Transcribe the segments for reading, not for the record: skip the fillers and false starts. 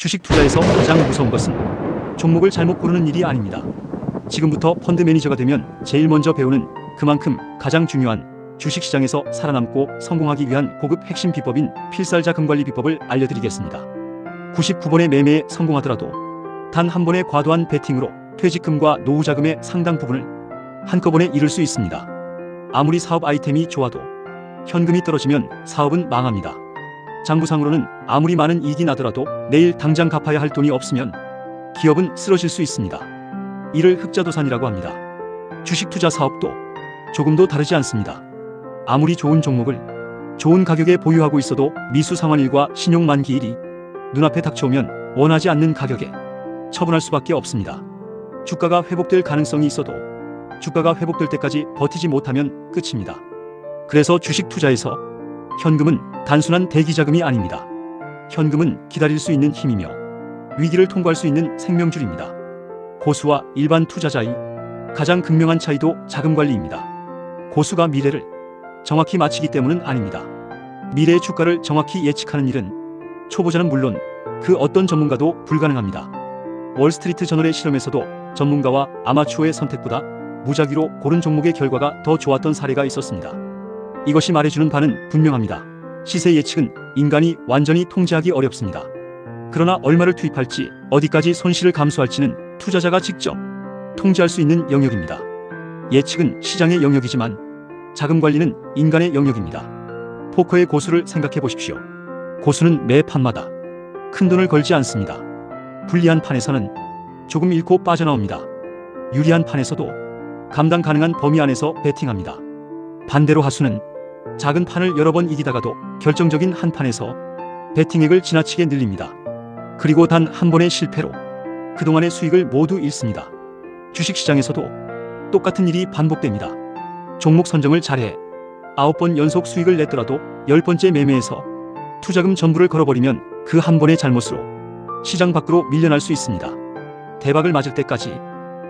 주식 투자에서 가장 무서운 것은 종목을 잘못 고르는 일이 아닙니다. 지금부터 펀드 매니저가 되면 제일 먼저 배우는 그만큼 가장 중요한 주식시장에서 살아남고 성공하기 위한 고급 핵심 비법인 필살자금 관리 비법을 알려드리겠습니다. 99번의 매매에 성공하더라도 단 한 번의 과도한 베팅으로 퇴직금과 노후자금의 상당 부분을 한꺼번에 잃을 수 있습니다. 아무리 사업 아이템이 좋아도 현금이 떨어지면 사업은 망합니다. 장부상으로는 아무리 많은 이익이 나더라도 내일 당장 갚아야 할 돈이 없으면 기업은 쓰러질 수 있습니다. 이를 흑자도산이라고 합니다. 주식 투자 사업도 조금도 다르지 않습니다. 아무리 좋은 종목을 좋은 가격에 보유하고 있어도 미수상환일과 신용 만기일이 눈앞에 닥쳐오면 원하지 않는 가격에 처분할 수밖에 없습니다. 주가가 회복될 가능성이 있어도 주가가 회복될 때까지 버티지 못하면 끝입니다. 그래서 주식 투자에서 현금은 단순한 대기자금이 아닙니다. 현금은 기다릴 수 있는 힘이며 위기를 통과할 수 있는 생명줄입니다. 고수와 일반 투자자의 가장 극명한 차이도 자금관리입니다. 고수가 미래를 정확히 맞히기 때문은 아닙니다. 미래의 주가를 정확히 예측하는 일은 초보자는 물론 그 어떤 전문가도 불가능합니다. 월스트리트 저널의 실험에서도 전문가와 아마추어의 선택보다 무작위로 고른 종목의 결과가 더 좋았던 사례가 있었습니다. 이것이 말해주는 바는 분명합니다. 시세 예측은 인간이 완전히 통제하기 어렵습니다. 그러나 얼마를 투입할지 어디까지 손실을 감수할지는 투자자가 직접 통제할 수 있는 영역입니다. 예측은 시장의 영역이지만 자금관리는 인간의 영역입니다. 포커의 고수를 생각해 보십시오. 고수는 매 판마다 큰 돈을 걸지 않습니다. 불리한 판에서는 조금 잃고 빠져나옵니다. 유리한 판에서도 감당 가능한 범위 안에서 베팅합니다. 반대로 하수는 작은 판을 여러 번 이기다가도 결정적인 한 판에서 베팅액을 지나치게 늘립니다. 그리고 단 한 번의 실패로 그동안의 수익을 모두 잃습니다. 주식시장에서도 똑같은 일이 반복됩니다. 종목 선정을 잘해 9번 연속 수익을 냈더라도 10번째 매매에서 투자금 전부를 걸어버리면 그 한 번의 잘못으로 시장 밖으로 밀려날 수 있습니다. 대박을 맞을 때까지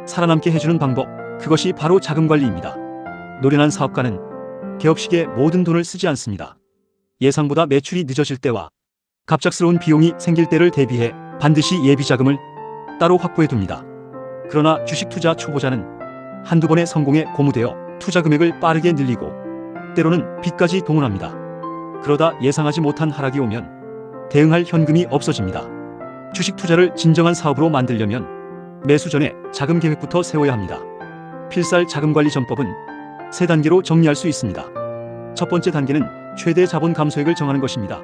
살아남게 해주는 방법, 그것이 바로 자금관리입니다. 노련한 사업가는 개업식에 모든 돈을 쓰지 않습니다. 예상보다 매출이 늦어질 때와 갑작스러운 비용이 생길 때를 대비해 반드시 예비자금을 따로 확보해둡니다. 그러나 주식 투자 초보자는 한두 번의 성공에 고무되어 투자 금액을 빠르게 늘리고 때로는 빚까지 동원합니다. 그러다 예상하지 못한 하락이 오면 대응할 현금이 없어집니다. 주식 투자를 진정한 사업으로 만들려면 매수 전에 자금 계획부터 세워야 합니다. 필살 자금관리 전법은 3단계로 정리할 수 있습니다. 첫 번째 단계는 최대 자본 감소액을 정하는 것입니다.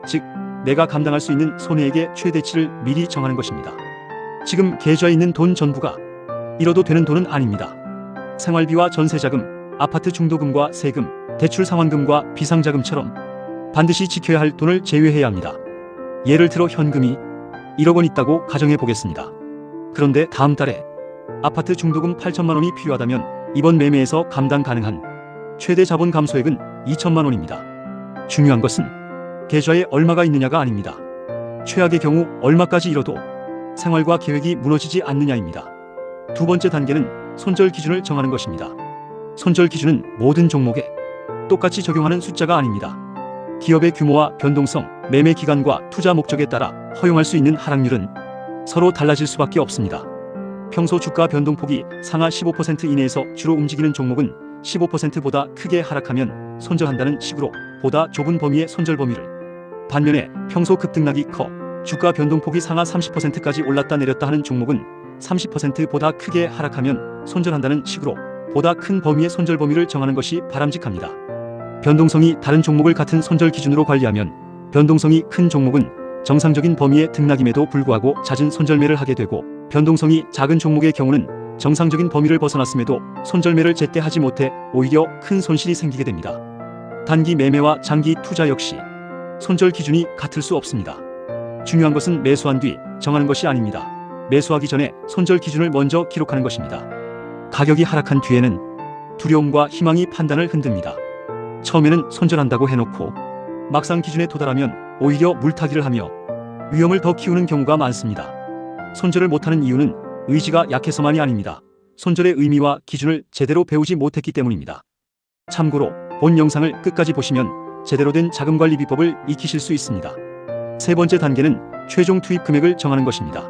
즉, 내가 감당할 수 있는 손해액의 최대치를 미리 정하는 것입니다. 지금 계좌에 있는 돈 전부가 잃어도 되는 돈은 아닙니다. 생활비와 전세자금, 아파트 중도금과 세금, 대출 상환금과 비상자금처럼 반드시 지켜야 할 돈을 제외해야 합니다. 예를 들어 현금이 1억 원 있다고 가정해 보겠습니다. 그런데 다음 달에 아파트 중도금 8천만 원이 필요하다면 이번 매매에서 감당 가능한 최대 자본 감소액은 2천만 원입니다. 중요한 것은 계좌에 얼마가 있느냐가 아닙니다. 최악의 경우 얼마까지 잃어도 생활과 계획이 무너지지 않느냐입니다. 두 번째 단계는 손절 기준을 정하는 것입니다. 손절 기준은 모든 종목에 똑같이 적용하는 숫자가 아닙니다. 기업의 규모와 변동성, 매매 기간과 투자 목적에 따라 허용할 수 있는 하락률은 서로 달라질 수밖에 없습니다. 평소 주가 변동폭이 상하 15% 이내에서 주로 움직이는 종목은 15%보다 크게 하락하면 손절한다는 식으로 보다 좁은 범위의 손절 범위를, 반면에 평소 급등락이 커 주가 변동폭이 상하 30%까지 올랐다 내렸다 하는 종목은 30%보다 크게 하락하면 손절한다는 식으로 보다 큰 범위의 손절 범위를 정하는 것이 바람직합니다. 변동성이 다른 종목을 같은 손절 기준으로 관리하면 변동성이 큰 종목은 정상적인 범위의 등락임에도 불구하고 잦은 손절매를 하게 되고, 변동성이 작은 종목의 경우는 정상적인 범위를 벗어났음에도 손절매를 제때 하지 못해 오히려 큰 손실이 생기게 됩니다. 단기 매매와 장기 투자 역시 손절 기준이 같을 수 없습니다. 중요한 것은 매수한 뒤 정하는 것이 아닙니다. 매수하기 전에 손절 기준을 먼저 기록하는 것입니다. 가격이 하락한 뒤에는 두려움과 희망이 판단을 흔듭니다. 처음에는 손절한다고 해놓고 막상 기준에 도달하면 오히려 물타기를 하며 위험을 더 키우는 경우가 많습니다. 손절을 못하는 이유는 의지가 약해서만이 아닙니다. 손절의 의미와 기준을 제대로 배우지 못했기 때문입니다. 참고로 본 영상을 끝까지 보시면 제대로 된 자금관리 비법을 익히실 수 있습니다. 세 번째 단계는 최종 투입 금액을 정하는 것입니다.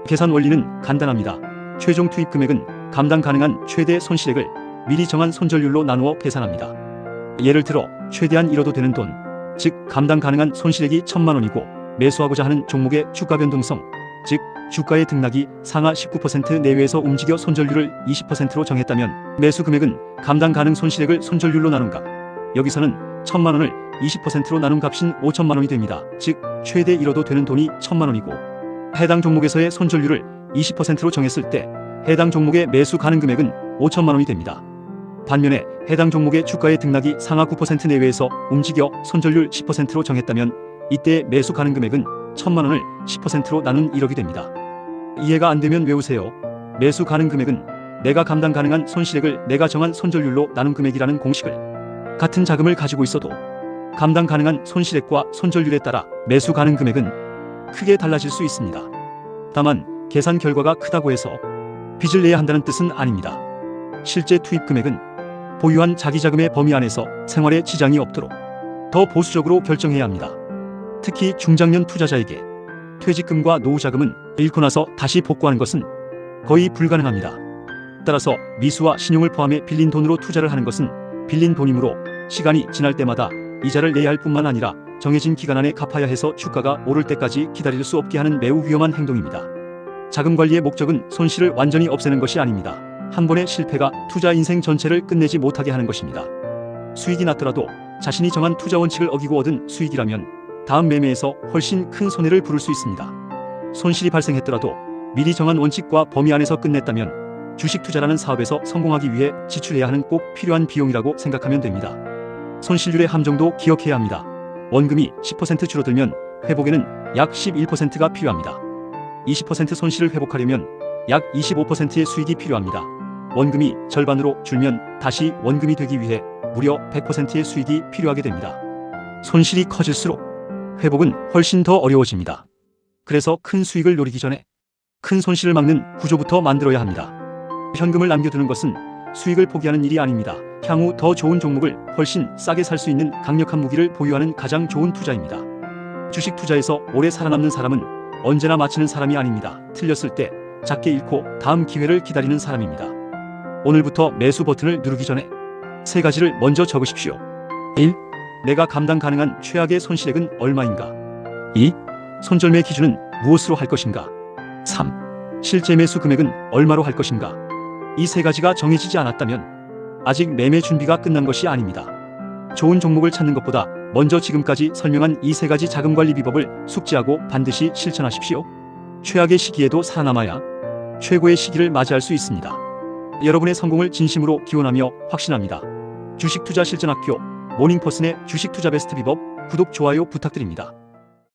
계산 원리는 간단합니다. 최종 투입 금액은 감당 가능한 최대 손실액을 미리 정한 손절률로 나누어 계산합니다. 예를 들어 최대한 잃어도 되는 돈, 즉 감당 가능한 손실액이 1,000만 원이고 매수하고자 하는 종목의 주가 변동성, 즉 주가의 등락이 상하 19% 내외에서 움직여 손절률을 20%로 정했다면 매수 금액은 감당 가능 손실액을 손절률로 나눈 값, 여기서는 1,000만 원을 20%로 나눈 값인 5천만 원이 됩니다. 즉 최대 잃어도 되는 돈이 1,000만 원이고 해당 종목에서의 손절률을 20%로 정했을 때 해당 종목의 매수 가능 금액은 5천만 원이 됩니다. 반면에 해당 종목의 주가의 등락이 상하 9% 내외에서 움직여 손절률 10%로 정했다면 이때 매수 가능 금액은 1,000만 원을 10%로 나눈 1억이 됩니다. 이해가 안 되면 외우세요. 매수 가능 금액은 내가 감당 가능한 손실액을 내가 정한 손절률로 나눈 금액이라는 공식을 같은 자금을 가지고 있어도 감당 가능한 손실액과 손절률에 따라 매수 가능 금액은 크게 달라질 수 있습니다. 다만 계산 결과가 크다고 해서 빚을 내야 한다는 뜻은 아닙니다. 실제 투입 금액은 보유한 자기 자금의 범위 안에서 생활에 지장이 없도록 더 보수적으로 결정해야 합니다. 특히 중장년 투자자에게 퇴직금과 노후자금은 잃고 나서 다시 복구하는 것은 거의 불가능합니다. 따라서 미수와 신용을 포함해 빌린 돈으로 투자를 하는 것은 빌린 돈이므로 시간이 지날 때마다 이자를 내야 할 뿐만 아니라 정해진 기간 안에 갚아야 해서 주가가 오를 때까지 기다릴 수 없게 하는 매우 위험한 행동입니다. 자금 관리의 목적은 손실을 완전히 없애는 것이 아닙니다. 한 번의 실패가 투자 인생 전체를 끝내지 못하게 하는 것입니다. 수익이 났더라도 자신이 정한 투자 원칙을 어기고 얻은 수익이라면 다음 매매에서 훨씬 큰 손해를 부를 수 있습니다. 손실이 발생했더라도 미리 정한 원칙과 범위 안에서 끝냈다면 주식 투자라는 사업에서 성공하기 위해 지출해야 하는 꼭 필요한 비용이라고 생각하면 됩니다. 손실률의 함정도 기억해야 합니다. 원금이 10% 줄어들면 회복에는 약 11%가 필요합니다. 20% 손실을 회복하려면 약 25%의 수익이 필요합니다. 원금이 절반으로 줄면 다시 원금이 되기 위해 무려 100%의 수익이 필요하게 됩니다. 손실이 커질수록 회복은 훨씬 더 어려워집니다. 그래서 큰 수익을 노리기 전에 큰 손실을 막는 구조부터 만들어야 합니다. 현금을 남겨두는 것은 수익을 포기하는 일이 아닙니다. 향후 더 좋은 종목을 훨씬 싸게 살 수 있는 강력한 무기를 보유하는 가장 좋은 투자입니다. 주식 투자에서 오래 살아남는 사람은 언제나 마치는 사람이 아닙니다. 틀렸을 때 작게 잃고 다음 기회를 기다리는 사람입니다. 오늘부터 매수 버튼을 누르기 전에 세 가지를 먼저 적으십시오. 1. 내가 감당 가능한 최악의 손실액은 얼마인가? 2. 손절매 기준은 무엇으로 할 것인가? 3. 실제 매수 금액은 얼마로 할 것인가? 이 세 가지가 정해지지 않았다면 아직 매매 준비가 끝난 것이 아닙니다. 좋은 종목을 찾는 것보다 먼저 지금까지 설명한 이 세 가지 자금관리 비법을 숙지하고 반드시 실천하십시오. 최악의 시기에도 살아남아야 최고의 시기를 맞이할 수 있습니다. 여러분의 성공을 진심으로 기원하며 확신합니다. 주식투자 실전학교 모닝퍼슨의 주식투자 베스트 비법 구독, 좋아요 부탁드립니다.